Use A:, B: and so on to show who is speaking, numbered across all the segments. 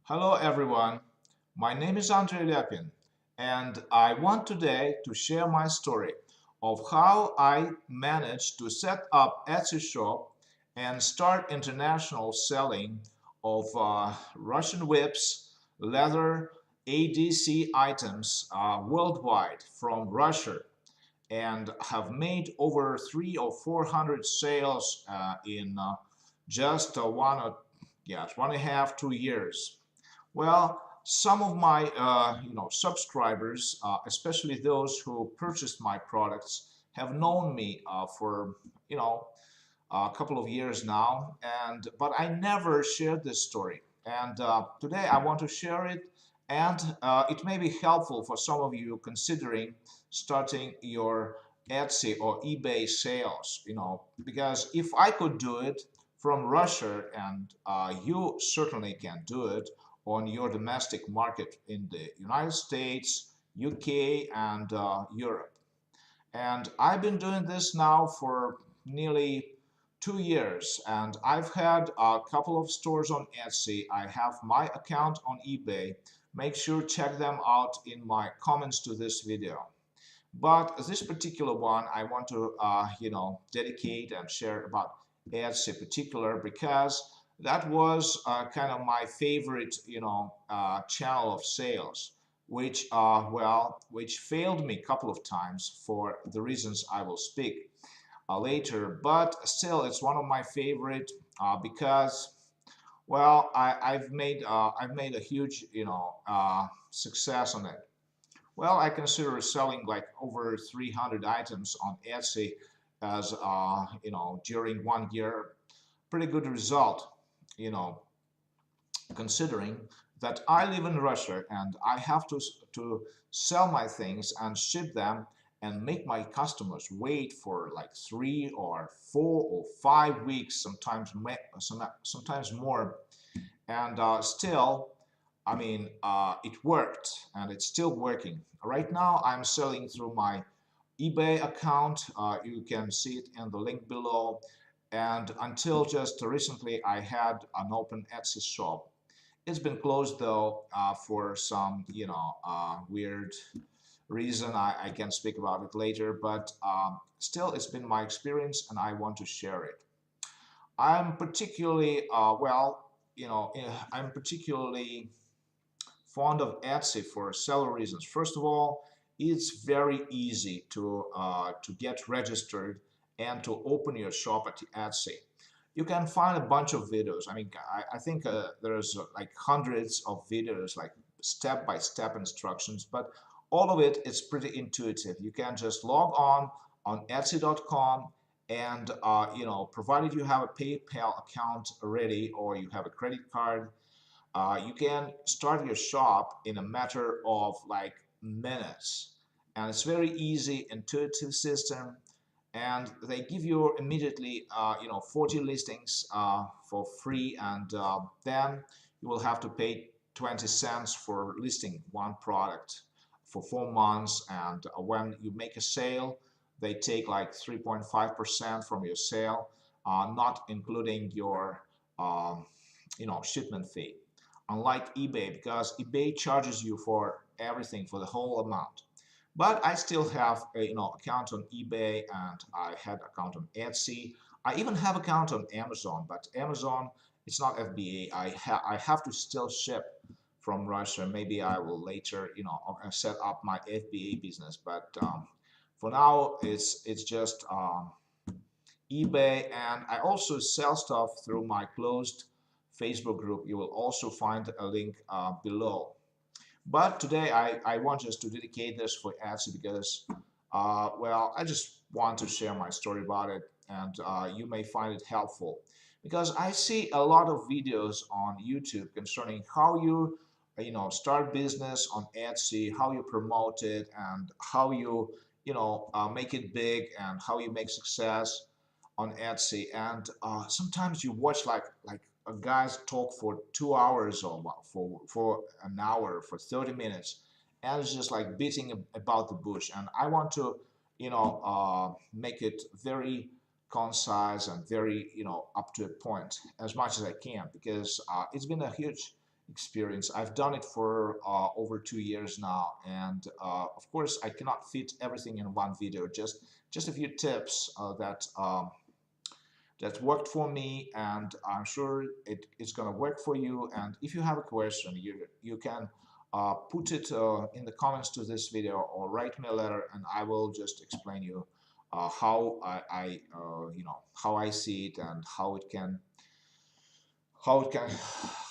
A: Hello everyone, my name is Andrei Lepin and I want today to share my story of how I managed to set up Etsy shop and start international selling of Russian whips, leather, ADC items worldwide from Russia and have made over 300 or 400 sales in just one and a half, 2 years. Well, some of my subscribers, especially those who purchased my products, have known me for you know a couple of years now, and but I never shared this story. And today I want to share it, and it may be helpful for some of you considering starting your Etsy or eBay sales. Because if I could do it from Russia, and you certainly can do it on your domestic market in the United States, UK, and Europe. And I've been doing this now for nearly 2 years, and I've had a couple of stores on Etsy. I have my account on eBay. Make sure check them out in my comments to this video. But this particular one, I want to dedicate and share about Etsy in particular because that was kind of my favorite channel of sales, which which failed me a couple of times for the reasons I will speak later. But still, it's one of my favorite because I've made a huge success on it. Well, I consider selling like over 300 items on Etsy as during 1 year. Pretty good result, you know, considering that I live in Russia and I have to sell my things and ship them and make my customers wait for like 3 or 4 or 5 weeks, sometimes more, and still it worked and it's still working. Right now, I'm selling through my eBay account. You can see it in the link below. And until just recently, I had an open Etsy shop. It's been closed though for some, weird reason. I can speak about it later, but still, it's been my experience, and I want to share it. I'm particularly I'm particularly fond of Etsy for several reasons. First of all, it's very easy to get registered and to open your shop at Etsy. You can find a bunch of videos. I think there's like hundreds of videos, like step-by-step instructions, but all of it is pretty intuitive. You can just log on Etsy.com, and provided you have a PayPal account already or you have a credit card, you can start your shop in a matter of like minutes, and it's very easy, intuitive system, and they give you immediately 40 listings for free, and then you will have to pay 20 cents for listing one product for 4 months, and when you make a sale, they take like 3.5% from your sale, not including your shipment fee, unlike eBay, because eBay charges you for everything, for the whole amount. But I still have a account on eBay, and I had account on Etsy. I even have account on Amazon, but Amazon, it's not FBA. I have to still ship from Russia. Maybe I will later set up my FBA business, but for now it's just eBay, and I also sell stuff through my closed Facebook group. You will also find a link below. But today I want just to dedicate this for Etsy because, I just want to share my story about it, and you may find it helpful. Because I see a lot of videos on YouTube concerning how you, start business on Etsy, how you promote it, and how you, make it big, and how you make success on Etsy. And sometimes you watch like a guy's talk for 2 hours or for an hour, for 30 minutes, and it's just like beating about the bush. And I want to make it very concise and very up to a point as much as I can, because it's been a huge experience. I've done it for over 2 years now, and of course I cannot fit everything in one video. Just a few tips that worked for me, and I'm sure it's going to work for you. And if you have a question, you can put it in the comments to this video, or write me a letter, and I will just explain you how how I see it, and how it can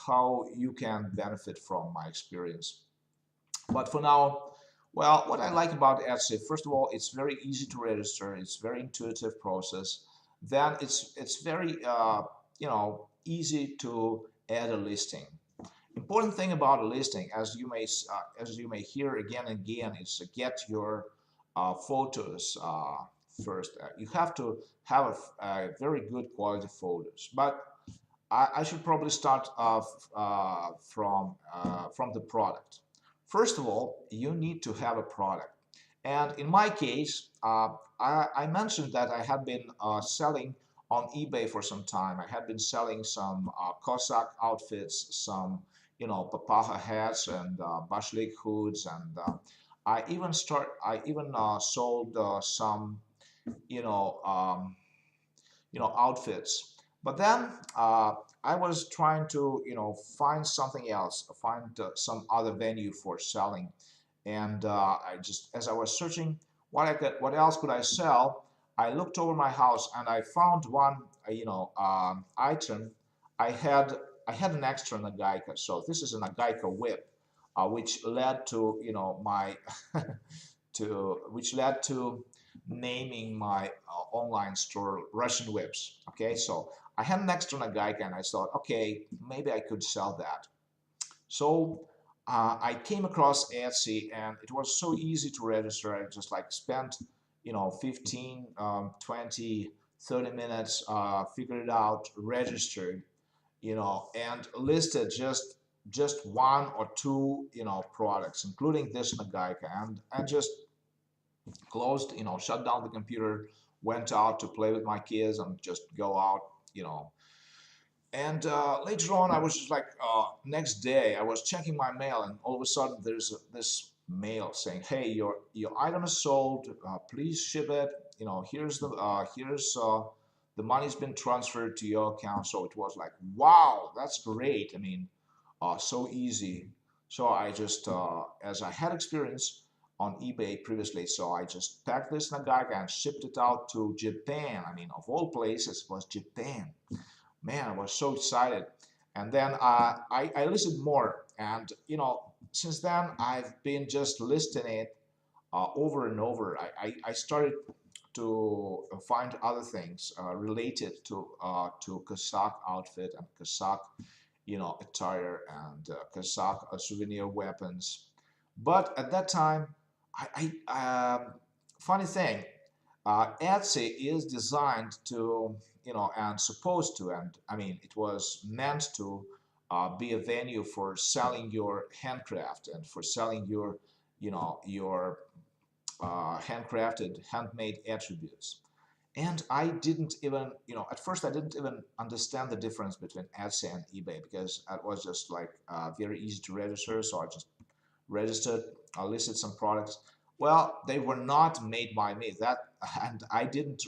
A: how you can benefit from my experience. But for now, well, what I like about Etsy, first of all, it's very easy to register. It's very intuitive process. Then it's very easy to add a listing. Important thing about a listing, as you may hear again and again, is to get your photos first. You have to have a very good quality photos, but I should probably start from the product. First of all, you need to have a product. And in my case, I mentioned that I had been selling on eBay for some time. I had been selling some Cossack outfits, some papaha hats and bashlik hoods, and I even sold some you know um, outfits. But then I was trying to find something else, find some other venue for selling, and I just, as I was searching what else could I sell, I looked over my house and I found one item. I had I had an extra Nagaika, so this is a Nagaika whip, which led to my to which led to naming my online store Russian whips. Okay, so I had an extra Nagaika and I thought, okay, maybe I could sell that. So I came across Etsy, and it was so easy to register. I just like spent 15, 20, 30 minutes, figured it out, registered, and listed just one or two products, including this Nagaika, and just closed, shut down the computer, went out to play with my kids and just go out, you know. And later on, I was just like, next day, I was checking my mail, and all of a sudden, there's this mail saying, "Hey, your item is sold. Please ship it. Here's the money's been transferred to your account." So it was like, wow, that's great. I mean, so easy. So I just, as I had experience on eBay previously, so I just packed this Nagaga and shipped it out to Japan. I mean, of all places, was Japan. Man, I was so excited. And then I listed more, and since then I've been just listing it over and over. I started to find other things related to Kazakh outfit and Kazakh attire, and Kazakh souvenir weapons. But at that time, funny thing, Etsy is designed to, and supposed to, and I mean, it was meant to be a venue for selling your handcraft and for selling your handcrafted, handmade attributes. And I didn't even, at first I didn't even understand the difference between Etsy and eBay, because it was just like very easy to register. So I just registered, I listed some products. Well, they were not made by me. And I didn't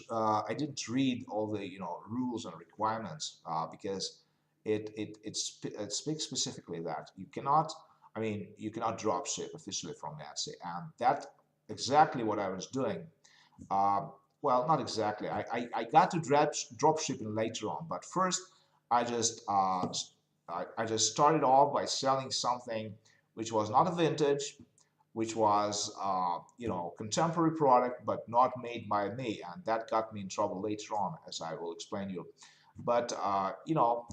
A: read all the rules and requirements because it speaks specifically that you cannot. I mean, you cannot drop ship officially from Etsy, and that exactly what I was doing. Uh, well, not exactly. I got to drop shipping later on, but first I just I just started off by selling something which was not a vintage, which was contemporary product, but not made by me, and that got me in trouble later on, as I will explain you. But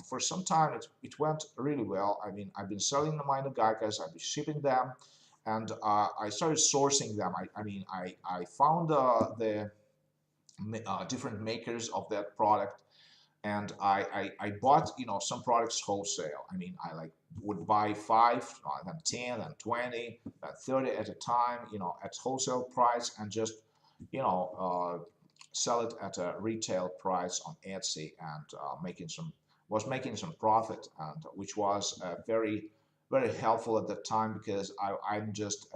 A: for some time it went really well. I mean, I've been selling the minor gaikas, I've been shipping them, and I started sourcing them. I found the different makers of that product, and I bought some products wholesale. I mean, I like would buy 5, then 10, then 20, then 30 at a time, at wholesale price, and just sell it at a retail price on Etsy, and making some profit, and which was a very very helpful at that time because I'm just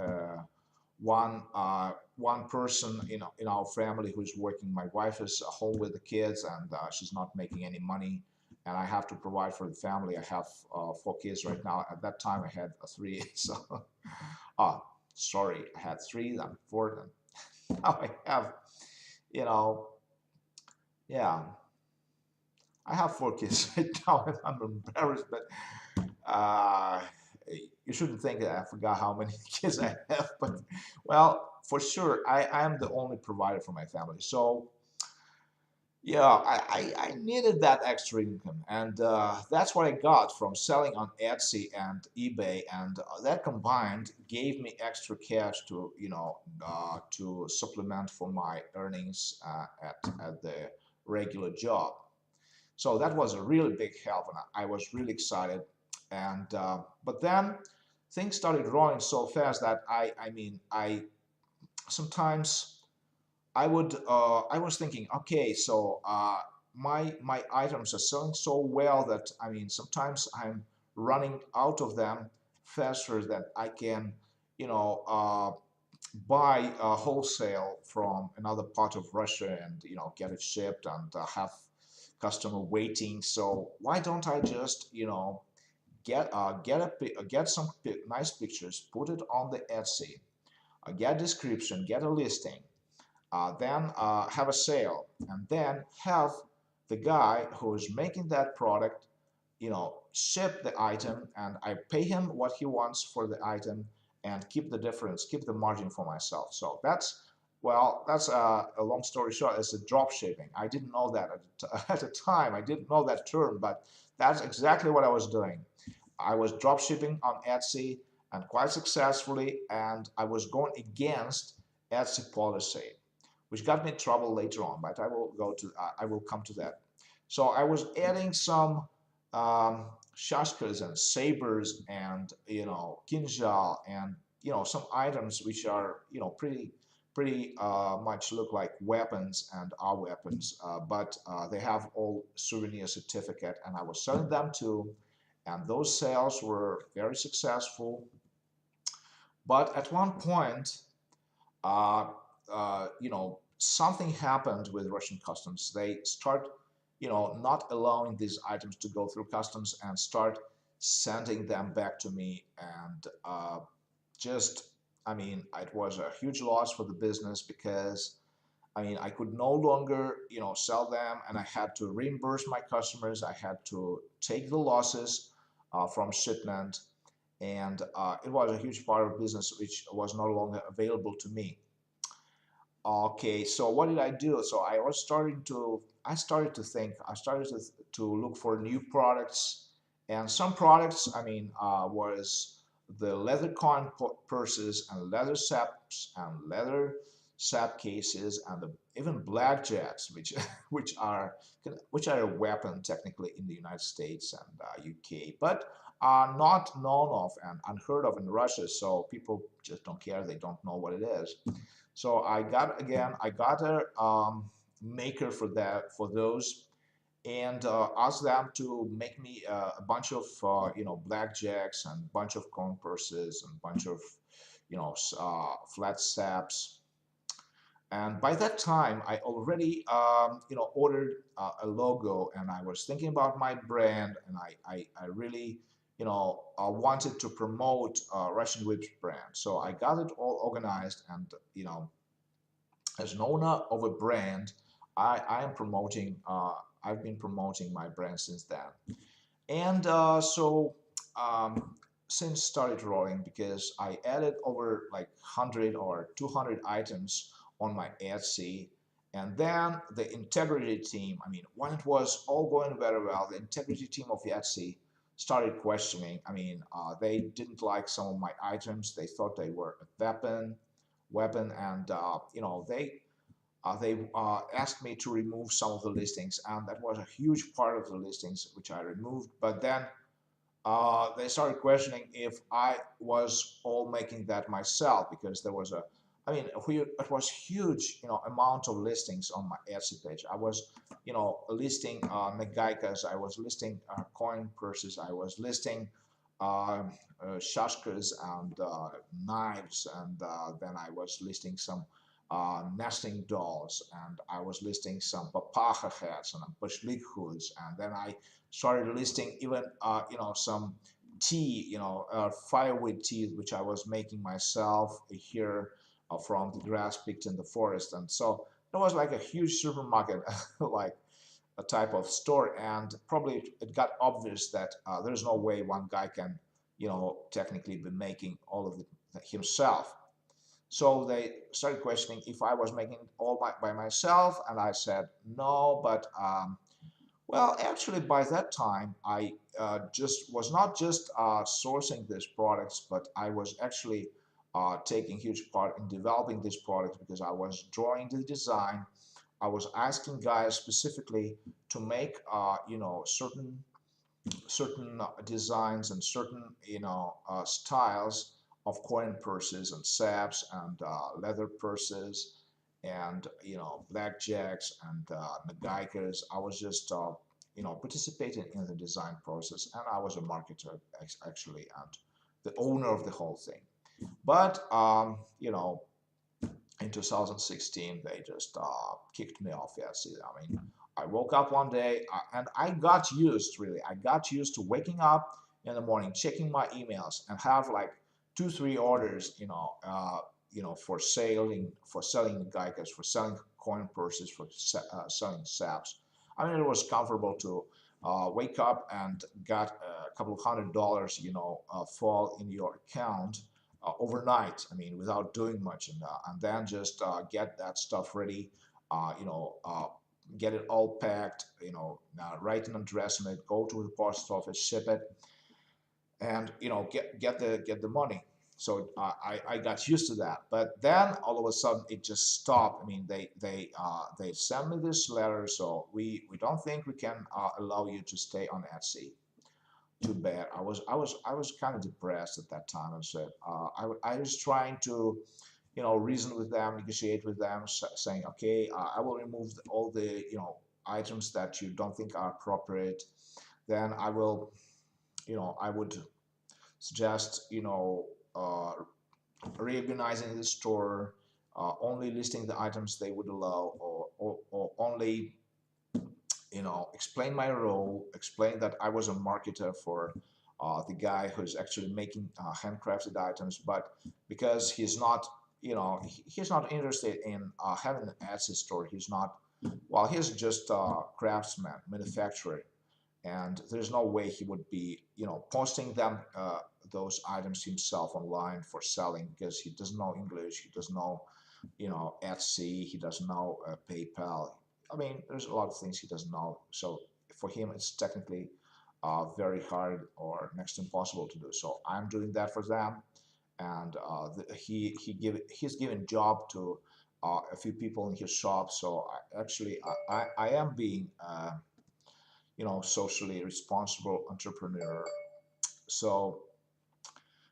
A: one person in our family who's working. My wife is home with the kids, and she's not making any money, and I have to provide for the family. I have 4 kids right now. At that time, I had three. So, oh, sorry, I had three, then four, then now I have, you know, yeah, I have 4 kids right now, and I'm embarrassed, but uh, you shouldn't think that I forgot how many kids I have, but well, for sure, I am the only provider for my family. So yeah, I needed that extra income, and that's what I got from selling on Etsy and eBay, and that combined gave me extra cash to to supplement for my earnings at the regular job. So that was a really big help, and I was really excited. And but then things started growing so fast that I mean I sometimes I was thinking, okay, so my items are selling so well that I mean sometimes I'm running out of them faster than I can, you know, buy wholesale from another part of Russia and get it shipped and have customer waiting. So why don't I just get some nice pictures, put it on the Etsy, get a description, get a listing, then have a sale, and then have the guy who is making that product, ship the item, and I pay him what he wants for the item, and keep the difference, keep the margin for myself. So that's a long story short. It's a drop shipping. I didn't know that at the time. I didn't know that term, but that's exactly what I was doing. I was drop shipping on Etsy and quite successfully, and I was going against Etsy policy, which got me in trouble later on. But I will come to that. So I was adding some shashkas and sabers and kinjal and some items which are pretty much look like weapons and are weapons, but they have all souvenir certificate, and I was selling them too, and those sales were very successful. But at one point, something happened with Russian customs. They start, not allowing these items to go through customs and start sending them back to me. And just, I mean, it was a huge loss for the business because, I mean, I could no longer, sell them, and I had to reimburse my customers. I had to take the losses from shipment, and it was a huge part of business which was no longer available to me. Okay, so what did I do? So I started to think, to look for new products, and some products, I mean, was the leather coin purses and leather saps and leather sap cases and even blackjacks, which which are a weapon technically in the United States and UK, but are not known of and unheard of in Russia. So people just don't care; they don't know what it is. So I got a maker for those, and asked them to make me a bunch of blackjacks and bunch of coin purses and bunch of flat saps. And by that time, I already ordered a logo, and I was thinking about my brand, and I really wanted to promote Russian Whips brand. So I got it all organized, and as an owner of a brand, I am promoting. I've been promoting my brand since then, and since started rolling because I added over like 100 or 200 items on my Etsy, and then the integrity team. I mean, when it was all going very well, the integrity team of Etsy started questioning. I mean, they didn't like some of my items. They thought they were a weapon, and they asked me to remove some of the listings, and that was a huge part of the listings which I removed. But then they started questioning if I was all making that myself, because there was it was huge, amount of listings on my Etsy page. I was, listing Nagaikas, I was listing coin purses, I was listing uh, shashkas and knives, and then I was listing some nesting dolls, and I was listing some papaja hats and bushlick hoods, and then I started listing even some tea, firewood tea, which I was making myself here from the grass picked in the forest, and so it was like a huge supermarket, like a type of store, and probably it got obvious that there's no way one guy can, technically be making all of it himself. So they started questioning if I was making it all by myself, and I said no, but well, actually, by that time, I just was not just sourcing these products, but I was actually taking huge part in developing these products because I was drawing the design. I was asking guys specifically to make, certain designs and certain, styles of coin purses and saps and leather purses and blackjacks and nagaikas. I was just participating in the design process, and I was a marketer actually and the owner of the whole thing. But in 2016 they just kicked me off. Yes, I mean, I woke up one day and I got used, really I got used to waking up in the morning, checking my emails, and have like 2 3 orders, for selling geikas, for selling coin purses, for selling saps. I mean, it was comfortable to wake up and got a couple of $100, fall in your account overnight. I mean, without doing much, and then just get that stuff ready. Get it all packed. Write an address on it. Go to the post office, ship it, and get the money. So I got used to that. But then all of a sudden it just stopped. I mean, they sent me this letter. So we don't think we can allow you to stay on Etsy. Too bad. I was kind of depressed at that time, and said I was trying to reason with them, negotiate with them, saying, okay, I will remove all the items that you don't think are appropriate. Then I would suggest reorganizing the store, only listing the items they would allow, or only explain my role, explain that I was a marketer for the guy who's actually making handcrafted items, but because he's not interested in having an Etsy store. He's not, well, he's just a craftsman, manufacturer, and there's no way he would be, posting them, those items himself online for selling, because he doesn't know English, he doesn't know, Etsy, he doesn't know PayPal. I mean, there's a lot of things he doesn't know. So for him, it's technically very hard or next to impossible to do. So I'm doing that for them, and he's given job to a few people in his shop. So I am being socially responsible entrepreneur. So,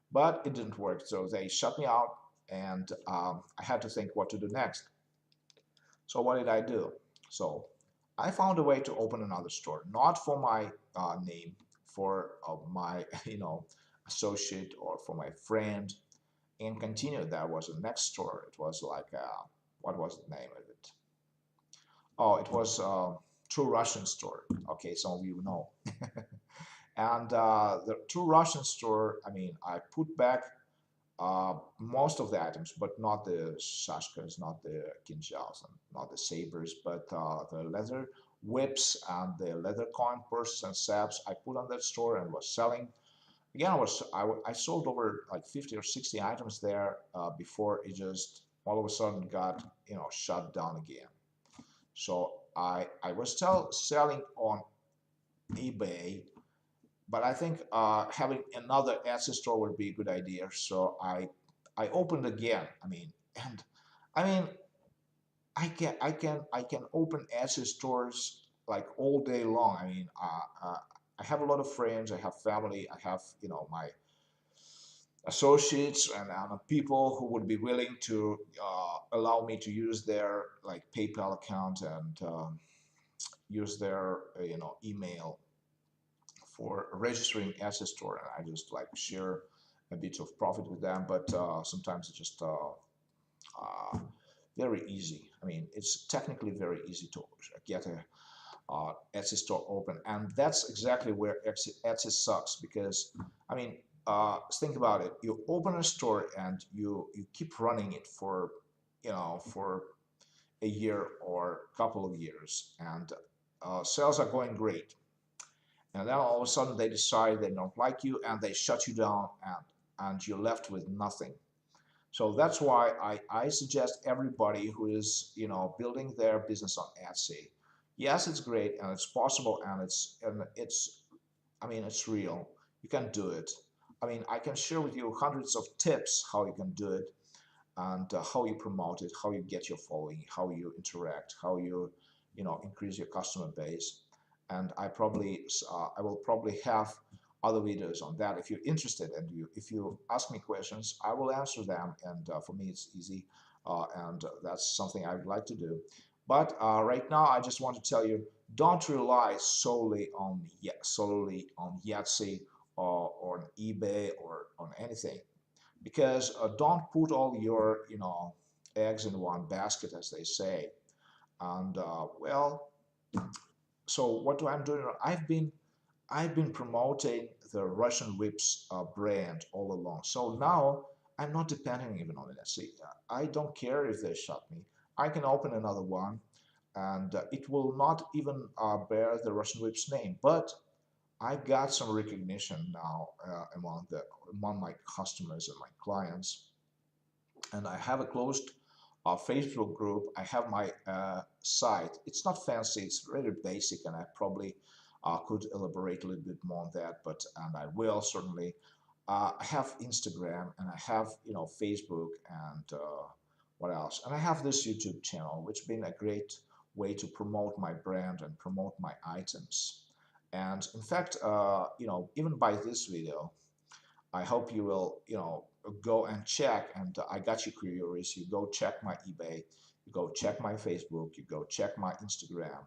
A: but it didn't work. So they shut me out, and I had to think what to do next. So what did I do? So I found a way to open another store, not for my name, for my associate or for my friend, and continue. That was the next store. It was like what was the name of it? Oh, it was True Russian Store. Okay, some of you know. And the True Russian Store, I mean, I put back most of the items, but not the shashkas, not the kinjals, and not the sabers, but the leather whips and the leather coin purses and saps I put on that store and was selling. Again, I sold over like 50 or 60 items there before it just all of a sudden got shut down again. So I was still selling on eBay, but I think having another Etsy store would be a good idea. So I opened again. I mean, and I mean, I can open Etsy stores like all day long. I mean, I have a lot of friends. I have family. I have my associates and people who would be willing to allow me to use their like PayPal account and use their email for registering as a store, and I just like share a bit of profit with them. But sometimes it's just uh, very easy. I mean, it's technically very easy to get a Etsy store open, and that's exactly where Etsy sucks because I mean, think about it. You open a store and you keep running it for for a year or a couple of years, and sales are going great, and then all of a sudden they decide they don't like you and they shut you down, and you're left with nothing. So that's why I suggest everybody who is, building their business on Etsy. Yes, it's great and it's possible and it's I mean it's real. You can do it. I mean, I can share with you hundreds of tips how you can do it and how you promote it, how you get your following, how you interact, how you increase your customer base. And I will probably have other videos on that. If you're interested and if you ask me questions, I will answer them. And for me, it's easy, and that's something I would like to do. But right now, I just want to tell you, don't rely solely on Yahtzee or on eBay or on anything, because don't put all your eggs in one basket, as they say. And well, so what do I'm doing? I've been promoting the Russian Whips brand all along. So now I'm not depending even on it. See, I don't care if they shut me. I can open another one, and it will not even bear the Russian Whips name, but I got some recognition now among my customers and my clients, and I have a closed Facebook group. I have my site. It's not fancy. It's really basic, and I probably could elaborate a little bit more on that. And I will certainly. I have Instagram, and I have Facebook, and what else? And I have this YouTube channel, which has been a great way to promote my brand and promote my items. And in fact, even by this video, I hope you will, go and check. And I got you curious. You go check my eBay. You go check my Facebook. You go check my Instagram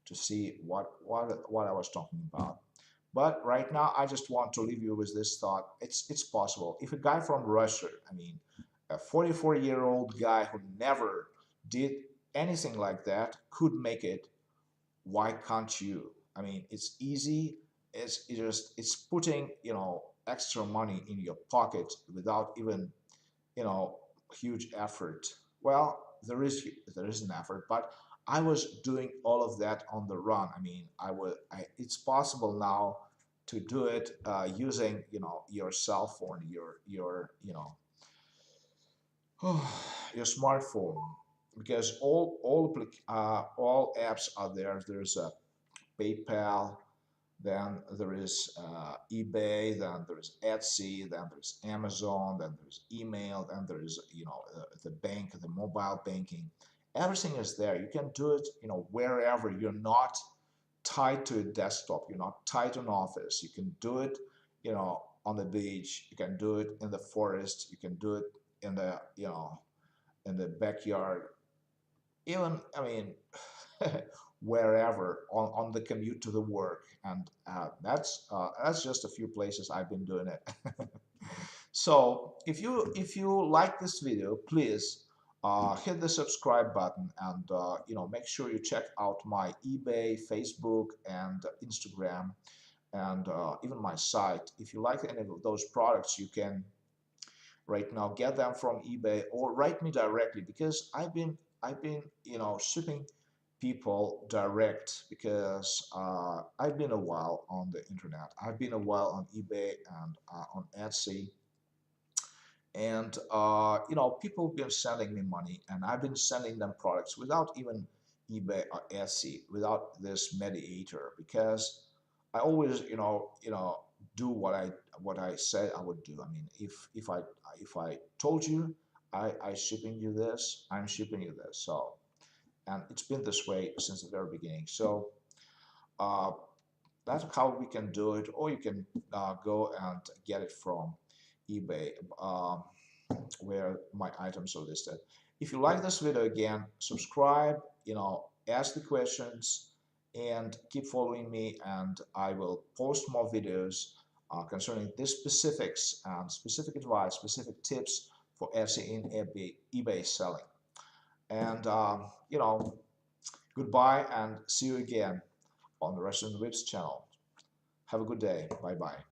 A: to see what I was talking about. But right now, I just want to leave you with this thought. It's possible. If a guy from Russia, I mean, a 44-year-old guy who never did anything like that could make it, why can't you? I mean, it's easy. It's putting extra money in your pocket without even huge effort. Well, there is an effort, but I was doing all of that on the run. I mean, it's possible now to do it using your cell phone, your smartphone, because all apps are there. There's a PayPal, then there is eBay, then there's Etsy, then there's Amazon, then there's email, then there's the bank, the mobile banking. Everything is there. You can do it wherever. You're not tied to a desktop. You're not tied to an office. You can do it on the beach. You can do it in the forest. You can do it in the backyard. Even, I mean, wherever on the commute to the work, and that's just a few places I've been doing it. So if you like this video, please hit the subscribe button, and make sure you check out my eBay, Facebook, and Instagram, and even my site. If you like any of those products, you can right now get them from eBay or write me directly, because I've been shipping people direct, because I've been a while on the internet. I've been a while on eBay and on Etsy, and people have been sending me money, and I've been sending them products without even eBay or Etsy, without this mediator, because I always do what I said I would do. I mean, if I told you I shipping you this, I'm shipping you this. So, and it's been this way since the very beginning. So uh, that's how we can do it, or you can go and get it from eBay, where my items are listed. If you like this video, again, subscribe, ask the questions, and keep following me, and I will post more videos concerning these specifics and specific advice, specific tips for Etsy in eBay selling. And goodbye and see you again on the Russian Whips channel. Have a good day. Bye bye.